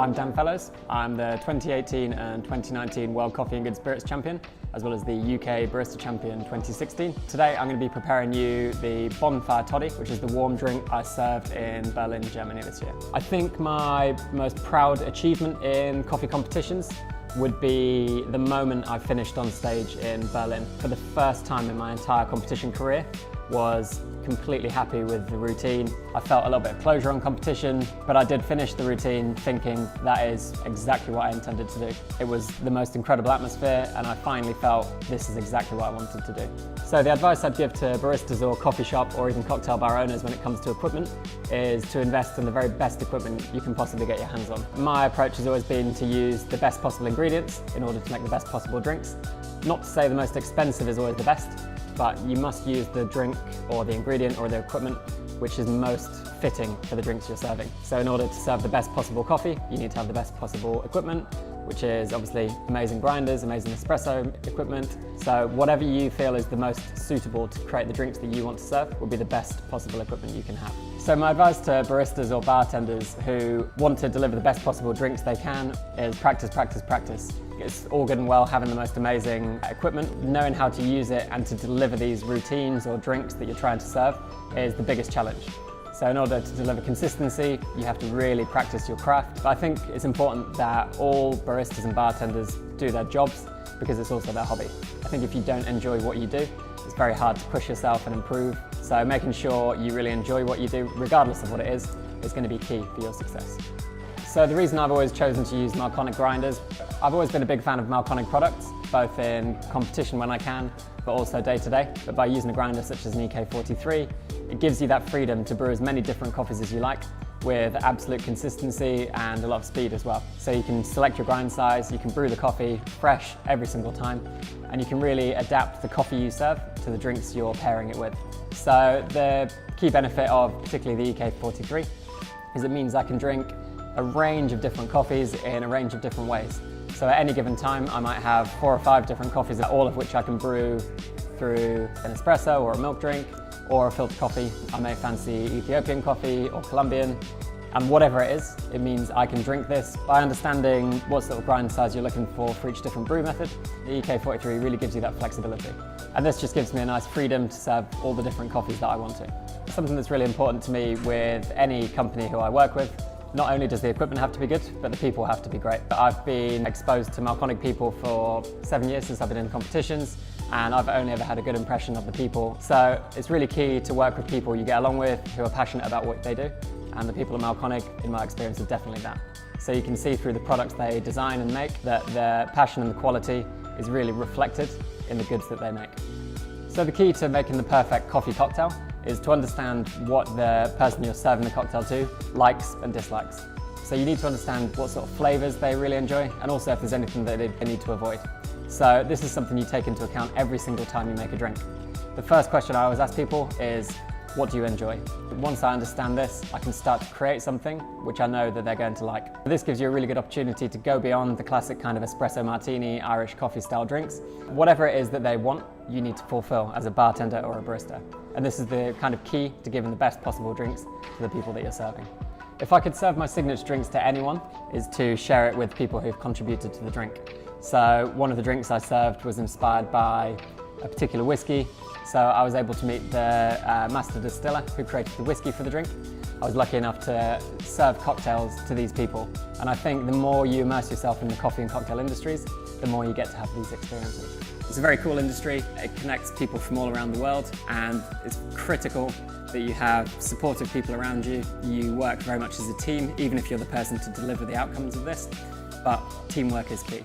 I'm Dan Fellows. I'm the 2018 and 2019 World Coffee and Good Spirits Champion, as well as the UK Barista Champion 2016. Today I'm going to be preparing you the Bonfire Toddy, which is the warm drink I served in Berlin, Germany this year. I think my most proud achievement in coffee competitions would be the moment I finished on stage in Berlin. For the first time in my entire competition career, was completely happy with the routine. I felt a little bit of closure on competition, but I did finish the routine thinking that is exactly what I intended to do. It was the most incredible atmosphere, and I finally felt this is exactly what I wanted to do. So the advice I'd give to baristas or coffee shop or even cocktail bar owners when it comes to equipment is to invest in the very best equipment you can possibly get your hands on. My approach has always been to use the best possible ingredients in order to make the best possible drinks. Not to say the most expensive is always the best, but you must use the drink or the ingredient or the equipment which is most fitting for the drinks you're serving. So in order to serve the best possible coffee, you need to have the best possible equipment, which is obviously amazing grinders, amazing espresso equipment. So whatever you feel is the most suitable to create the drinks that you want to serve will be the best possible equipment you can have. So my advice to baristas or bartenders who want to deliver the best possible drinks they can is practice, practice, practice. It's all good and well having the most amazing equipment. Knowing how to use it and to deliver these routines or drinks that you're trying to serve is the biggest challenge. So in order to deliver consistency, you have to really practice your craft. But I think it's important that all baristas and bartenders do their jobs because it's also their hobby. I think if you don't enjoy what you do, it's very hard to push yourself and improve. So making sure you really enjoy what you do, regardless of what it is going to be key for your success. So the reason I've always chosen to use Malconic grinders, I've always been a big fan of Malconic products, both in competition when I can, but also day to day. But by using a grinder such as an EK43, it gives you that freedom to brew as many different coffees as you like, with absolute consistency and a lot of speed as well. So you can select your grind size, you can brew the coffee fresh every single time, and you can really adapt the coffee you serve to the drinks you're pairing it with. So the key benefit of particularly the EK43 is it means I can drink a range of different coffees in a range of different ways. So at any given time, I might have 4 or 5 different coffees, all of which I can brew through an espresso or a milk drink or a filter coffee. I may fancy Ethiopian coffee or Colombian, and whatever it is, it means I can drink this. By understanding what sort of grind size you're looking for each different brew method, the EK43 really gives you that flexibility. And this just gives me a nice freedom to serve all the different coffees that I want to. Something that's really important to me with any company who I work with, not only does the equipment have to be good, but the people have to be great. I've been exposed to Malconic people for 7 years since I've been in competitions, and I've only ever had a good impression of the people. So it's really key to work with people you get along with, who are passionate about what they do, and the people at Malconic, in my experience, are definitely that. So you can see through the products they design and make that their passion and the quality is really reflected in the goods that they make. So the key to making the perfect coffee cocktail is to understand what the person you're serving the cocktail to likes and dislikes. So you need to understand what sort of flavors they really enjoy, and also if there's anything that they need to avoid. So this is something you take into account every single time you make a drink. The first question I always ask people is, what do you enjoy? Once I understand this, I can start to create something which I know that they're going to like. This gives you a really good opportunity to go beyond the classic kind of espresso martini, Irish coffee style drinks. Whatever it is that they want, you need to fulfill as a bartender or a barista. And this is the kind of key to giving the best possible drinks to the people that you're serving. If I could serve my signature drinks to anyone, is to share it with people who've contributed to the drink. So one of the drinks I served was inspired by a particular whiskey. So I was able to meet the master distiller who created the whiskey for the drink. I was lucky enough to serve cocktails to these people. And I think the more you immerse yourself in the coffee and cocktail industries, the more you get to have these experiences. It's a very cool industry. It connects people from all around the world, and it's critical that you have supportive people around you. You work very much as a team, even if you're the person to deliver the outcomes of this, but teamwork is key.